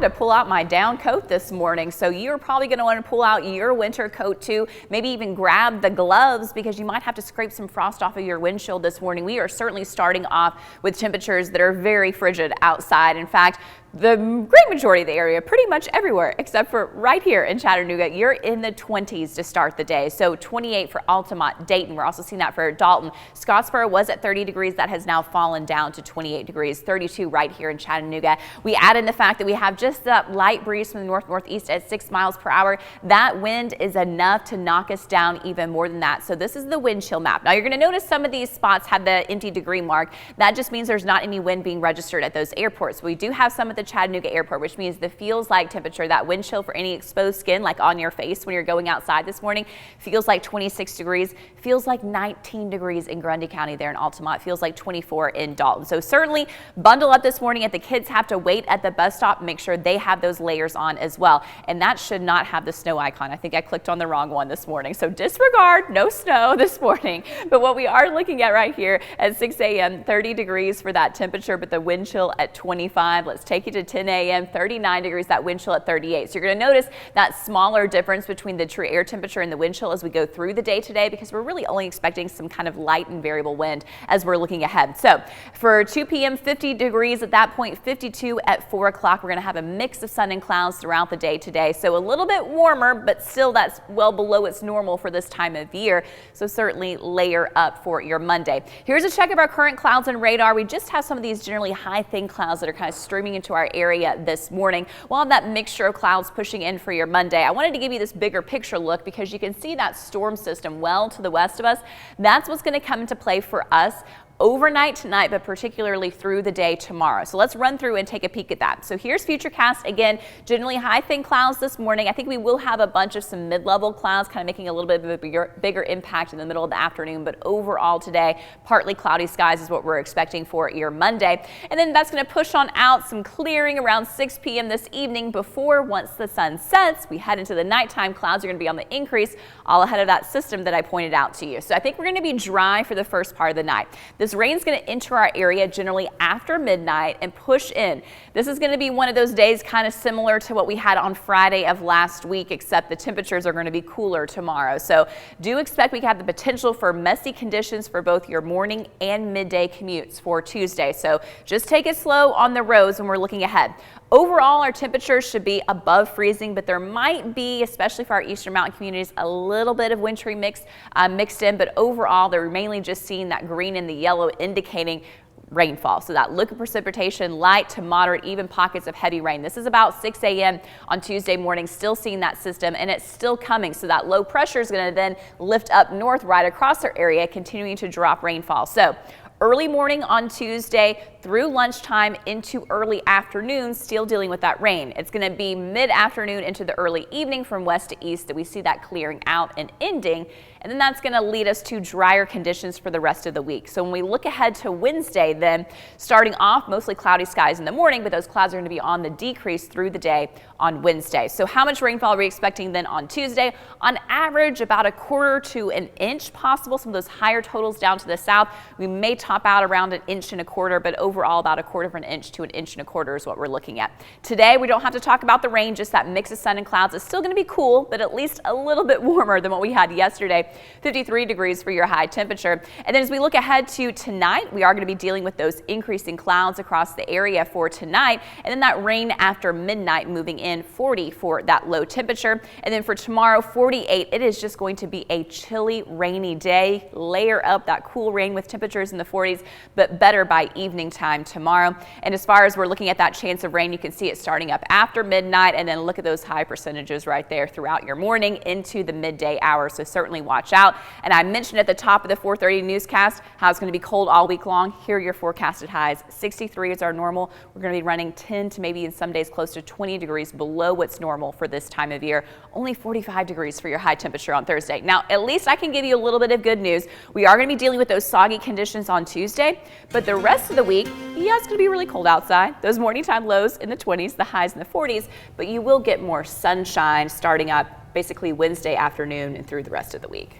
had to pull out my down coat this morning, so you're probably going to want to pull out your winter coat too. Maybe even grab the gloves because you might have to scrape some frost off of your windshield this morning. We are certainly starting off with temperatures that are very frigid outside. In fact, the great majority of the area, pretty much everywhere except for right here in Chattanooga, you're in the 20s to start the day. So 28 for Altamont, Dayton. We're also seeing that for Dalton. Scottsboro was at 30 degrees. That has now fallen down to 28 degrees, 32 right here in Chattanooga. We add in the fact that we have just that light breeze from the north-northeast at 6 miles per hour. That wind is enough to knock us down even more than that. So this is the wind chill map. Now you're going to notice some of these spots have the empty degree mark. That just means there's not any wind being registered at those airports. We do have some at the Chattanooga airport, which means the feels like temperature, that wind chill for any exposed skin like on your face when you're going outside this morning, feels like 26 degrees, feels like 19 degrees in Grundy County there in Altamont, feels like 24 in Dalton. So certainly bundle up this morning. If the kids have to wait at the bus stop, make sure they have those layers on as well. And that should not have the snow icon. I think I clicked on the wrong one this morning. So disregard, no snow this morning. But what we are looking at right here at 6 a.m., 30 degrees for that temperature, but the wind chill at 25. Let's take you to 10 a.m., 39 degrees, that wind chill at 38. So you're going to notice that smaller difference between the true air temperature and the wind chill as we go through the day today, because we're really only expecting some kind of light and variable wind as we're looking ahead. So for 2 p.m., 50 degrees at that point, 52 at 4 o'clock. We're going to have a mix of sun and clouds throughout the day today. So a little bit warmer, but still that's well below its normal for this time of year. So certainly layer up for your Monday. Here's a check of our current clouds and radar. We just have some of these generally high thin clouds that are kind of streaming into our area this morning. We'll have that mixture of clouds pushing in for your Monday. I wanted to give you this bigger picture look because you can see that storm system well to the west of us. That's what's going to come into play for us overnight tonight, but particularly through the day tomorrow. So let's run through and take a peek at that. So here's Futurecast. Again, generally high thin clouds this morning. I think we will have a bunch of some mid-level clouds kind of making a little bit of a bigger impact in the middle of the afternoon. But overall today, partly cloudy skies is what we're expecting for your Monday. And then that's going to push on out some clearing around 6 p.m. this evening before, once the sun sets, we head into the nighttime. Clouds are going to be on the increase all ahead of that system that I pointed out to you. So I think we're going to be dry for the first part of the night. This rain is going to enter our area generally after midnight and push in. This is going to be one of those days kind of similar to what we had on Friday of last week, except the temperatures are going to be cooler tomorrow. So do expect we have the potential for messy conditions for both your morning and midday commutes for Tuesday. So just take it slow on the roads when we're looking ahead. Overall, our temperatures should be above freezing, but there might be, especially for our eastern mountain communities, a little bit of wintry mix mixed in. But overall, they're mainly just seeing that green and the yellow indicating rainfall. So that look of precipitation, light to moderate, even pockets of heavy rain. This is about 6 a.m. on Tuesday morning, still seeing that system, and it's still coming. So that low pressure is going to then lift up north right across our area, continuing to drop rainfall. So early morning on Tuesday through lunchtime into early afternoon, still dealing with that rain. It's going to be mid-afternoon into the early evening from west to east that we see that clearing out and ending. And then that's going to lead us to drier conditions for the rest of the week. So when we look ahead to Wednesday, then starting off mostly cloudy skies in the morning, but those clouds are going to be on the decrease through the day on Wednesday. So how much rainfall are we expecting then on Tuesday? On average, about 1/4 to an inch possible. Some of those higher totals down to the south. We may top out around 1 1/4 inches, but overall about 1/4 of an inch to 1 1/4 inches is what we're looking at. Today, we don't have to talk about the rain, just that mix of sun and clouds. It's still going to be cool, but at least a little bit warmer than what we had yesterday. 53 degrees for your high temperature. And then as we look ahead to tonight, we are going to be dealing with those increasing clouds across the area for tonight. And then that rain after midnight moving in, 40 for that low temperature. And then for tomorrow, 48. It is just going to be a chilly, rainy day. Layer up that cool rain with temperatures in the 40s, but better by evening time tomorrow. And as far as we're looking at that chance of rain, you can see it starting up after midnight. And then look at those high percentages right there throughout your morning into the midday hours. So certainly watch out. And I mentioned at the top of the 4:30 newscast how it's going to be cold all week long. Here are your forecasted highs. 63 is our normal. We're going to be running 10 to maybe in some days close to 20 degrees below what's normal for this time of year. Only 45 degrees for your high temperature on Thursday. Now, at least I can give you a little bit of good news. We are going to be dealing with those soggy conditions on Tuesday, but the rest of the week, yeah, it's going to be really cold outside. Those morning time lows in the 20s, the highs in the 40s, but you will get more sunshine starting up basically Wednesday afternoon and through the rest of the week.